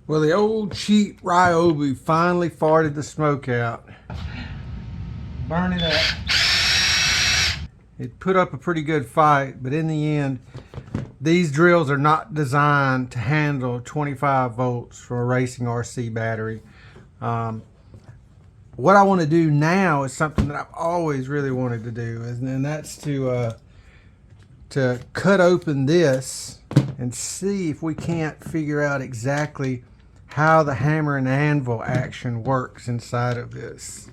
Well, the old cheap Ryobi finally farted the smoke out. Burn it up. It put up a pretty good fight, but in the end, these drills are not designed to handle 25 volts for a racing RC battery. What I want to do now is something that I've always really wanted to do, and that's to cut open this and see if we can't figure out exactly how the hammer and anvil action works inside of this.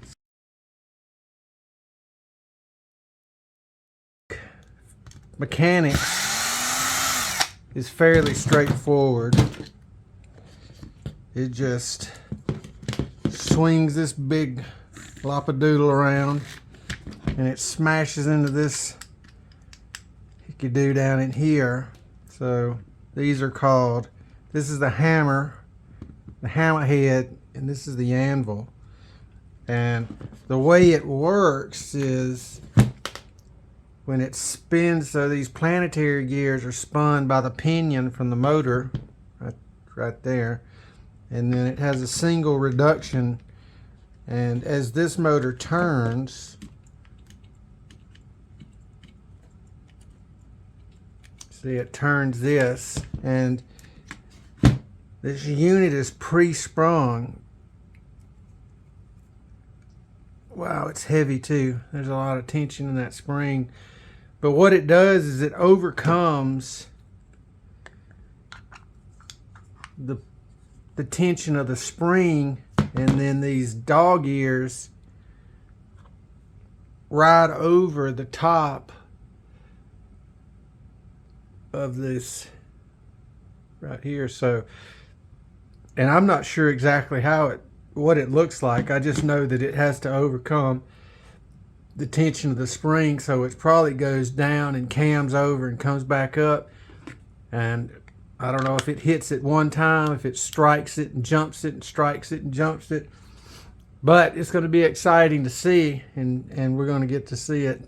Mechanics is fairly straightforward. It just swings this big lapadoodle around and it smashes into this hickey-doo down in here. So these are called, this is the hammer head, and this is the anvil. And the way it works is when it spins, so these planetary gears are spun by the pinion from the motor right there, and then it has a single reduction, and as this motor turns, see, it turns this, and this unit is pre-sprung. Wow, it's heavy too. There's a lot of tension in that spring. But what it does is it overcomes the tension of the spring, and then these dog ears ride over the top of this right here. So, and I'm not sure exactly what it looks like. I just know that it has to overcome the tension of the spring, so it probably goes down and cams over and comes back up. And I don't know if it hits it one time, if it strikes it and jumps it and strikes it and jumps it, but it's going to be exciting to see, and we're going to get to see it.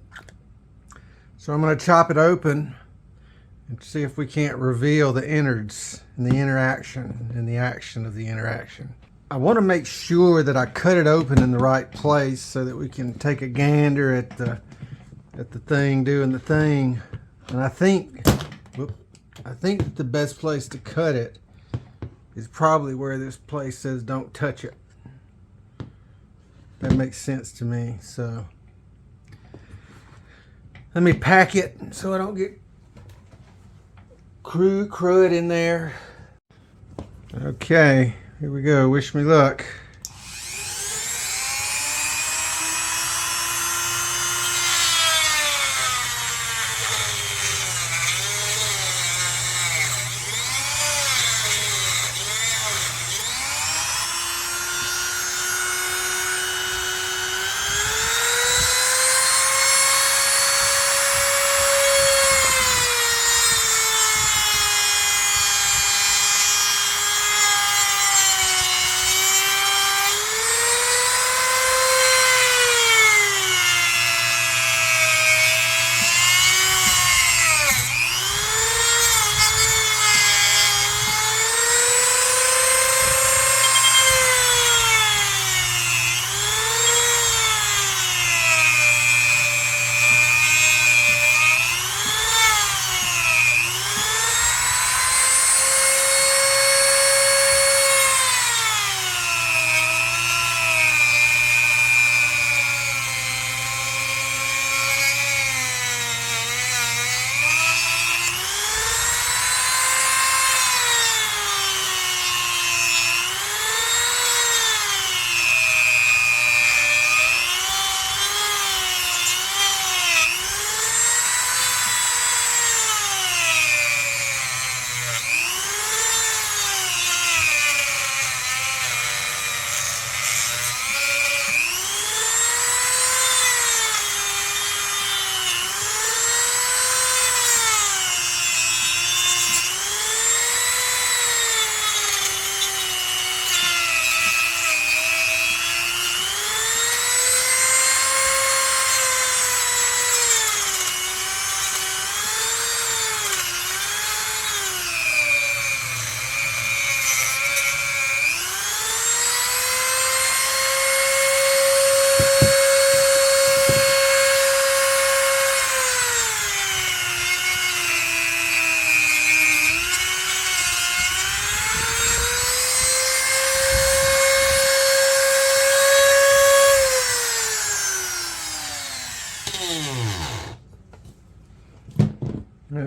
So I'm going to chop it open and see if we can't reveal the innards and the interaction and the action of the interaction. I want to make sure that I cut it open in the right place so that we can take a gander at the thing doing the thing. And I think that the best place to cut it is probably where this place says don't touch it. That makes sense to me. So let me pack it so I don't get crud in there. Okay, here we go. Wish me luck.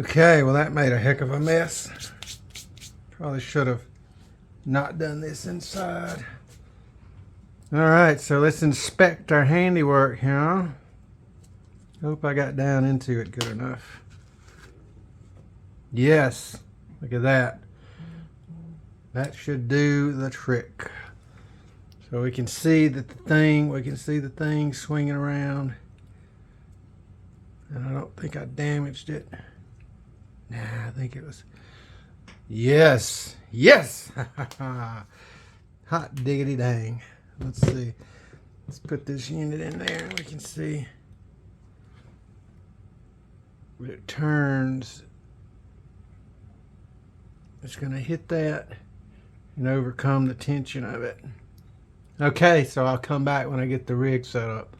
Okay, well that made a heck of a mess. Probably should have not done this inside. Alright, so let's inspect our handiwork here. Hope I got down into it good enough. Yes, look at that. That should do the trick. So we can see that the thing swinging around. And I don't think I damaged it. Nah, I think it was, yes, yes. Hot diggity dang. Let's see. Let's put this unit in there and we can see when it turns. It's going to hit that and overcome the tension of it. Okay, so I'll come back when I get the rig set up.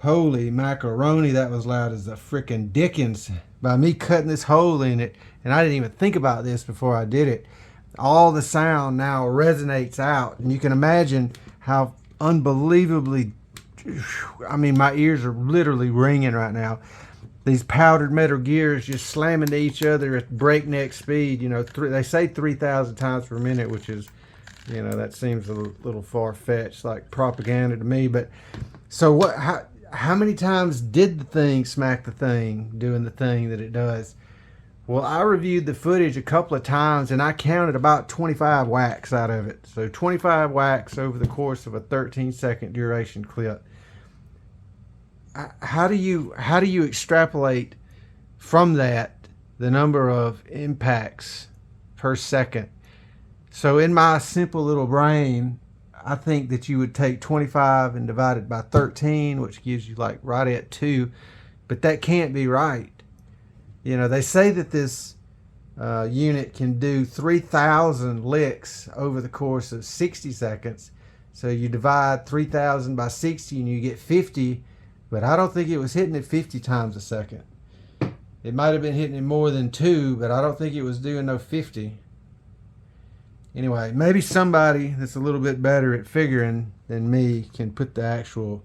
Holy macaroni, that was loud as the frickin' dickens. By me cutting this hole in it, and I didn't even think about this before I did it, all the sound now resonates out. And you can imagine how unbelievably, I mean, my ears are literally ringing right now. These powdered metal gears just slamming to each other at breakneck speed. You know, they say 3,000 times per minute, which is, you know, that seems a little far-fetched, like propaganda to me. But so what? How many times did the thing smack the thing doing the thing that it does? Well, I reviewed the footage a couple of times and I counted about 25 whacks out of it. So 25 whacks over the course of a 13-second duration clip. How do you extrapolate from that the number of impacts per second? So in my simple little brain, I think that you would take 25 and divide it by 13, which gives you like right at 2, but that can't be right. You know, they say that this unit can do 3,000 licks over the course of 60 seconds. So you divide 3,000 by 60 and you get 50, but I don't think it was hitting it 50 times a second. It might have been hitting it more than 2, but I don't think it was doing no 50. Anyway, maybe somebody that's a little bit better at figuring than me can put the actual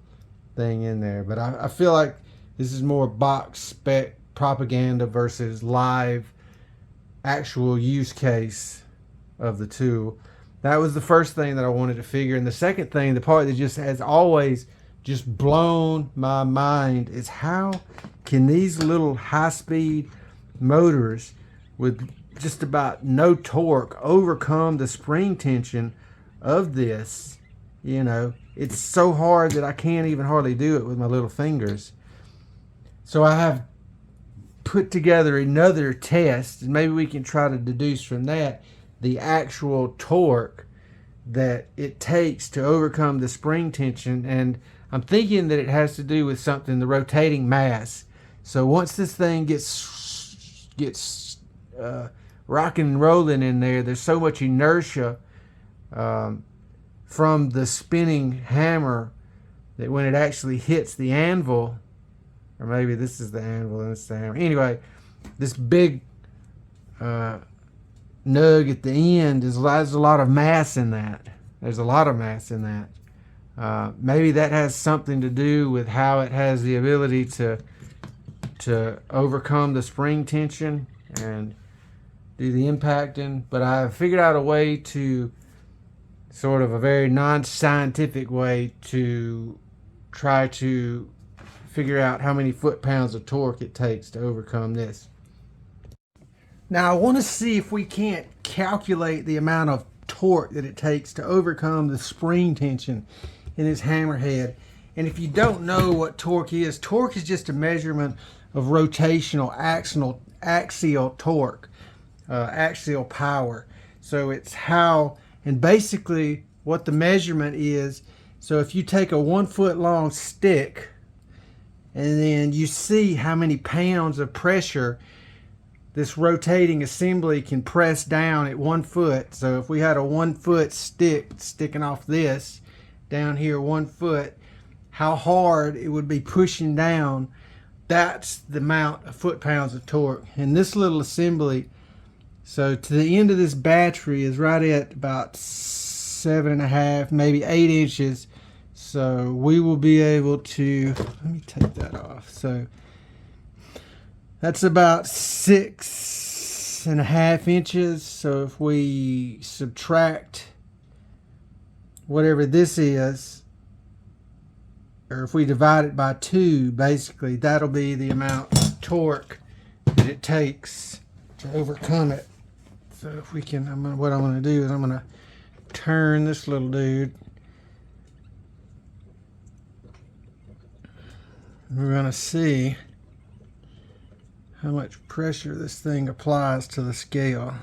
thing in there. But I feel like this is more box spec propaganda versus live actual use case of the tool. That was the first thing that I wanted to figure. And the second thing, the part that just has always just blown my mind, is how can these little high-speed motors with just about no torque overcome the spring tension of this. You know, it's so hard that I can't even hardly do it with my little fingers. So I have put together another test, and maybe we can try to deduce from that the actual torque that it takes to overcome the spring tension. And I'm thinking that it has to do with something, the rotating mass. So once this thing gets rocking and rolling in there, there's so much inertia from the spinning hammer that when it actually hits the anvil, or maybe this is the anvil and this is the hammer. Anyway, this big nug at the end, there's a lot of mass in that. There's a lot of mass in that. Maybe that has something to do with how it has the ability to overcome the spring tension and do the impacting. But I figured out a way to, sort of a very non-scientific way, to try to figure out how many foot-pounds of torque it takes to overcome this. Now I want to see if we can't calculate the amount of torque that it takes to overcome the spring tension in this hammerhead. And if you don't know what torque is just a measurement of rotational axial torque, axial power. So it's how, and basically what the measurement is. So if you take a 1 foot long stick and then you see how many pounds of pressure this rotating assembly can press down at 1 foot. So if we had a 1 foot stick sticking off this down here 1 foot, how hard it would be pushing down, that's the amount of foot-pounds of torque. And this little assembly, so to the end of this battery is right at about 7.5, maybe 8 inches. So we will be able to, let me take that off. So that's about 6.5 inches. So if we subtract whatever this is, or if we divide it by 2, basically that'll be the amount of torque that it takes to overcome it. So if we can, what I'm going to do is I'm going to turn this little dude. We're going to see how much pressure this thing applies to the scale.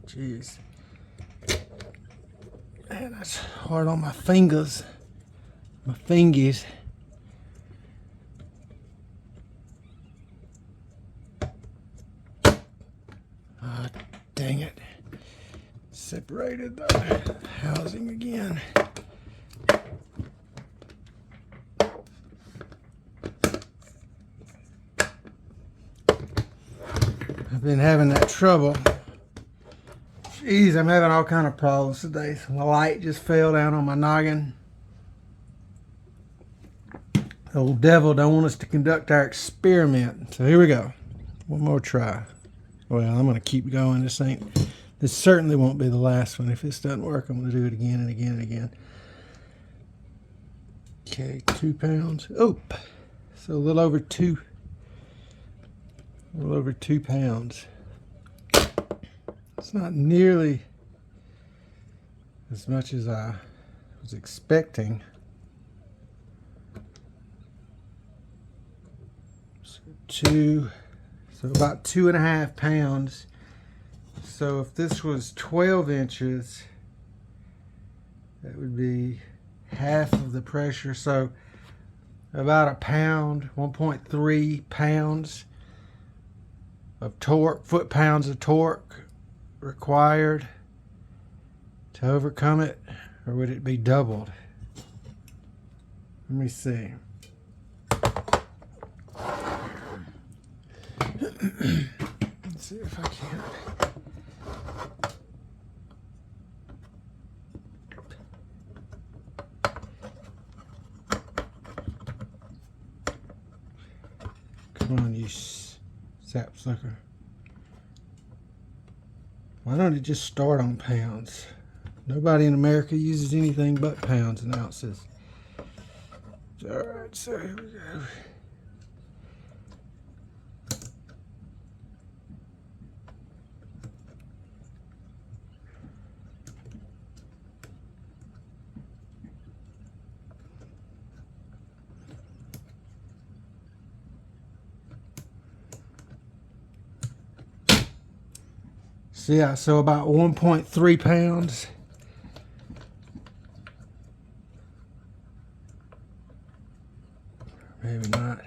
Jeez. Man, that's hard on my fingers. My fingies. Ah, dang it. Separated the housing again. I've been having that trouble. Jeez, I'm having all kind of problems today. So my light just fell down on my noggin. The old devil don't want us to conduct our experiment. So here we go. One more try. Well, I'm going to keep going. This certainly won't be the last one. If this doesn't work, I'm going to do it again and again and again. Okay, 2 pounds. Oh, so a little over 2 pounds. It's not nearly as much as I was expecting. So about 2.5 pounds. So if this was 12 inches, that would be half of the pressure. So about a pound, 1.3 pounds of torque, foot-pounds of torque required to overcome it, or would it be doubled? Let me see. Let's see if I can. Come on, you sapsucker. Why don't it just start on pounds? Nobody in America uses anything but pounds and ounces. Alright, so here we go. So yeah, so about 1.3 pounds. Maybe not.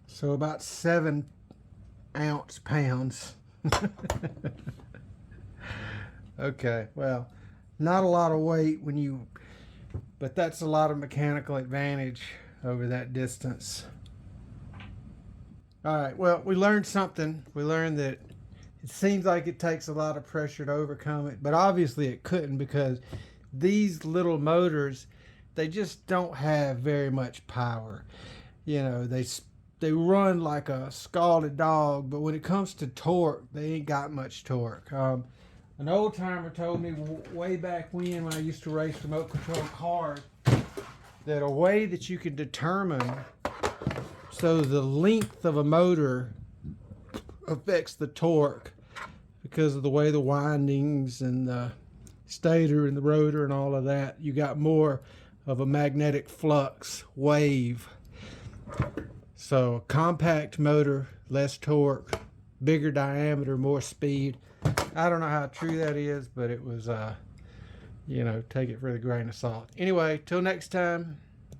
So about 7 ounce pounds. Okay, well, not a lot of weight but that's a lot of mechanical advantage over that distance. All right, well, we learned something. We learned that it seems like it takes a lot of pressure to overcome it, but obviously it couldn't, because these little motors, they just don't have very much power. You know, they run like a scalded dog, but when it comes to torque, they ain't got much torque. An old timer told me way back when I used to race remote control cars, that a way that you can determine so the length of a motor affects the torque because of the way the windings and the stator and the rotor and all of that. You got more of a magnetic flux wave. So compact motor, less torque, bigger diameter, more speed. I don't know how true that is, but it was, you know, take it for the grain of salt. Anyway, till next time.